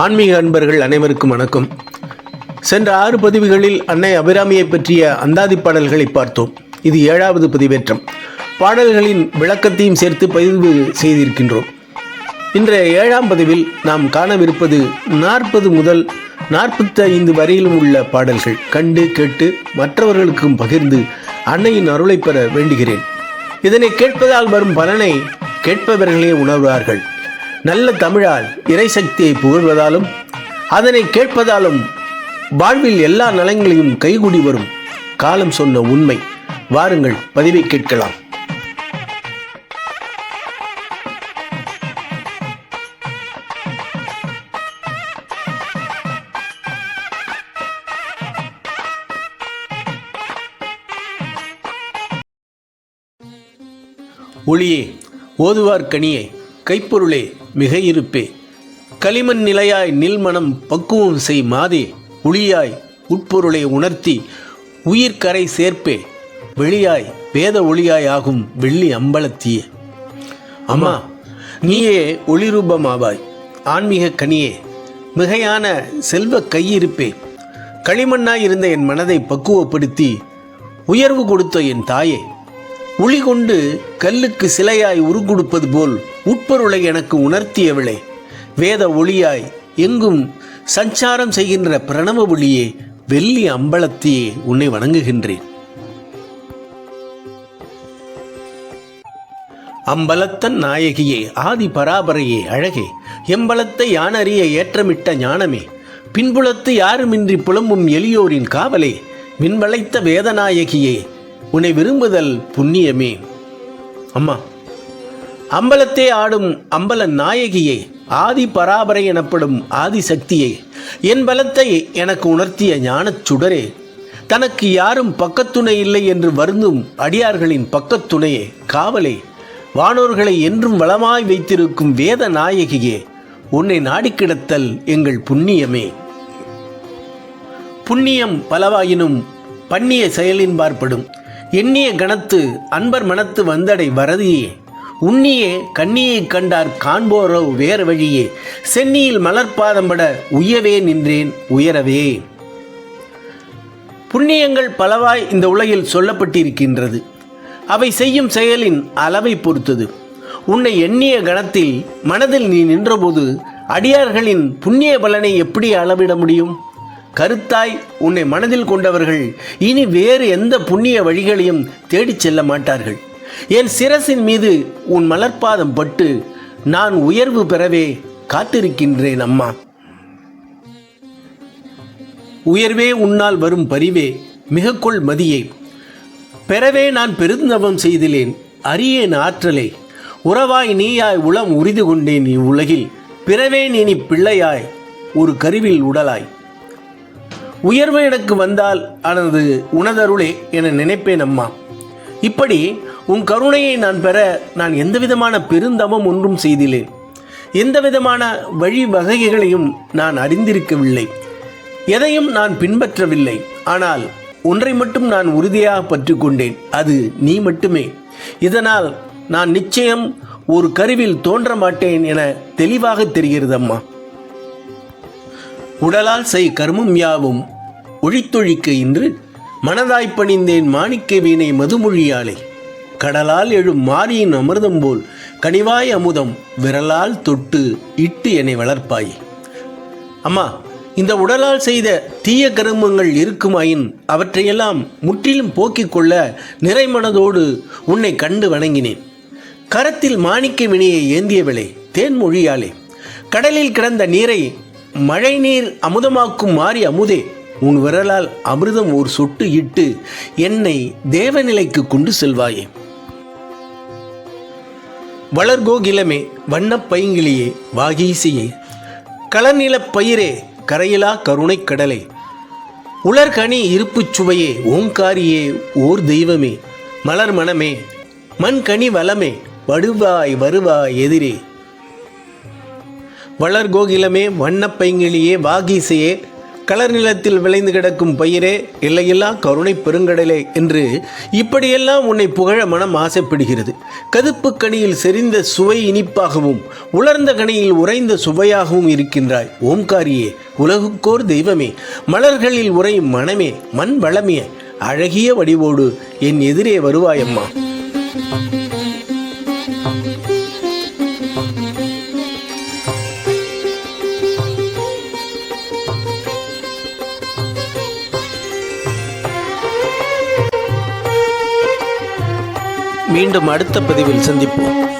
ஆன்மீக அன்பர்கள் அனைவருக்கும் வணக்கம். சென்ற 6 பதிவுகளில் அன்னை அபிராமியை பற்றிய அந்தாதி பாடல்களை பார்த்தோம். இது 7வது பதிவேற்றம். பாடல்களின் விளக்கத்தையும் சேர்த்து பதிவு செய்திருக்கின்றோம். இன்றைய 7ஆம் பதிவில் நாம் காணவிருப்பது 40 முதல் 45 வரையிலும் உள்ள பாடல்கள். கண்டு கேட்டு மற்றவர்களுக்கும் பகிர்ந்து அன்னையின் அருளை பெற வேண்டுகிறேன். இதனை கேட்பதால் வரும் பலனை கேட்பவர்களே உணர்வார்கள். நல்ல தமிழால் இறைசக்தியை புகழ்வதாலும் அதனை கேட்பதாலும் வாழ்வில் எல்லா நலங்களையும் கைகூடி வரும் காலம் சொன்ன உண்மை. வாருங்கள், பதிவை கேட்கலாம். ஒளியே, ஓதுவார் கனியே, கைப்பொருளே, மிக இருப்பே, களிமண் நிலையாய் நில்மனம் பக்குவம் செய் மாதே, ஒளியாய் உட்பொருளை உணர்த்தி உயிர்கரை சேர்ப்பே, வெளியாய் வேத ஒளியாய் ஆகும் வெள்ளி அம்பலத்தியே. அம்மா, நீயே ஒளிரூபமாவாய். ஆன்மீக கனியே, மிகையான செல்வ கையிருப்பே, களிமண்ணாய் இருந்த என் மனதை பக்குவப்படுத்தி உயர்வு கொடுத்த என் தாயே, ஒளி கொண்டு கல்லுக்கு சிலையாய் உருக்கொடுப்பது போல் உட்பொருளை எனக்கு உணர்த்தியவளே, வேத ஒளியாய் எங்கும் சஞ்சாரம் செய்கின்ற பிரணவ ஒளியே, வெள்ளி அம்பலத்தியே, உன்னை வணங்குகின்றேன். அம்பலத்தன் நாயகியே, ஆதி பராபரையே, அழகே, எம்பலத்தை யானறிய ஏற்றமிட்ட ஞானமே, பின்புலத்து யாருமின்றி புலம்பும் எளியோரின் காவலே, விண்வளைத்த வேதநாயகியே, உன்னை விரும்புதல் புண்ணியமே. அம்மா, அம்பலத்தே ஆடும் அம்பல நாயகியே, ஆதி பராபரை எனப்படும் ஆதி சக்தியே, என் பலத்தை எனக்கு உணர்த்திய ஞானச் சுடரே, தனக்கு யாரும் பக்கத்துணை இல்லை என்று வருந்தும் அடியார்களின் பக்கத்துணையே, காவலே, வானோர்களை என்றும் வளமாய் வைத்திருக்கும் வேத நாயகியே, உன்னை நாடிக்கிடத்தல் எங்கள் புண்ணியமே. புண்ணியம் பலவாயினும் பண்ணிய செயலின் பார்ப்படும், எண்ணிய கணத்து அன்பர் மனத்து வந்தடை வரதியே, உன்னியே கண்ணியை கண்டார் காண்போரோ வேறு வழியே, சென்னியில் மலர்பாதம்பட உயவே நின்றேன் உயரவே. புண்ணியங்கள் பலவாய் இந்த உலகில் சொல்லப்பட்டிருக்கின்றது. அவை செய்யும் செயலின் அளவை பொறுத்தது. உன்னை எண்ணிய கணத்தில் மனதில் நீ நின்றபோது அடியார்களின் புண்ணிய பலனை எப்படி அளவிட முடியும்? கருத்தாய் உன்னை மனதில் கொண்டவர்கள் இனி வேறு எந்த புண்ணிய வழிகளையும் தேடிச் செல்ல மாட்டார்கள். என் சிரசின் மீது உன் மலர்பாதம் பட்டு நான் உயர்வு பெறவே காத்திருக்கின்றேன் அம்மா. உயர்வே உன்னால் வரும் பரிவே, மிகக்கொள் மதியே, பெறவே நான் பெருந்தவம் செய்திலேன் அரியேன் ஆற்றலே, உறவாய் நீயாய் உளம் உறுதி கொண்டேன் இவ்வுலகில், பிறவே நீ பிள்ளையாய் ஒரு கருவில் உடலாய். உயர்வு எனக்கு வந்தால் ஆனது உனதருளே என நினைப்பேன் அம்மா. இப்படி உன் கருணையை நான் பெற நான் எந்தவிதமான பெருந்தவம் ஒன்றும் செய்திலேன். எந்தவிதமான வழிவகைகளையும் நான் அறிந்திருக்கவில்லை. எதையும் நான் பின்பற்றவில்லை. ஆனால் ஒன்றை மட்டும் நான் உறுதியாக பற்றி கொண்டேன். அது நீ மட்டுமே. இதனால் நான் நிச்சயம் ஒரு கருவில் தோன்ற மாட்டேன் என தெளிவாக தெரிகிறது அம்மா. உடலால் செய் கர்மம் யாவும் ஒழித்தொழிக்க இன்று மனதாய் பணிந்தேன் மாணிக்க வீணை மதுமொழியாலே, கடலால் எழும் மாரியின் அமிர்தம் போல் கனிவாய் அமுதம் விரலால் தொட்டு இட்டு என்னை வளர்ப்பாயே. அம்மா, இந்த உடலால் செய்த தீய கருமங்கள் இருக்குமாயின் அவற்றையெல்லாம் முற்றிலும் போக்கிக் கொள்ள நிறைமனதோடு உன்னை கண்டு வணங்கினேன். கரத்தில் மாணிக்க வினையை ஏந்தியவளே, தேன்மொழியாலே, கடலில் கிடந்த நீரை மழை நீர் அமுதமாக்கும் மாறி அமுதே, உன் விரலால் அமிர்தம் ஒரு சொட்டு இட்டு என்னை தேவநிலைக்கு கொண்டு செல்வாயே. வளர்கோகிலமே, வண்ணப் பைங்கிளியே, வாகீசியே, களநிலப் பயிரே, கரையிலா கருணை கடலே, உலர்கனி இருப்புச் சுவையே, ஓங்காரியே, ஓர் தெய்வமே, மலர் மனமே, மண்கனி வளமே, வடுவாய் வருவாய் எதிரே. வளர்கோகிலமே, வண்ணப் பைங்கிளியே, வாகீசையே, களர் நிலத்தில் விளைந்து கிடக்கும் பயிரே, எல்லையில்லா கருணை பெருங்கடலே என்று இப்படியெல்லாம் உன்னை புகழ மனம் ஆசைப்படுகிறது. கதுப்பு கனியில் செறிந்த சுவை இனிப்பாகவும் உலர்ந்த கனியில் உறைந்த சுவையாகவும் இருக்கின்றாய். ஓம்காரியே, உலகுக்கோர் தெய்வமே, மலர்களில் உறையும் மனமே, மண் வளமே, அழகிய வடிவோடு என் எதிரே வருவாயம்மா. மீண்டும் அடுத்த பதிவில் சந்திப்போம்.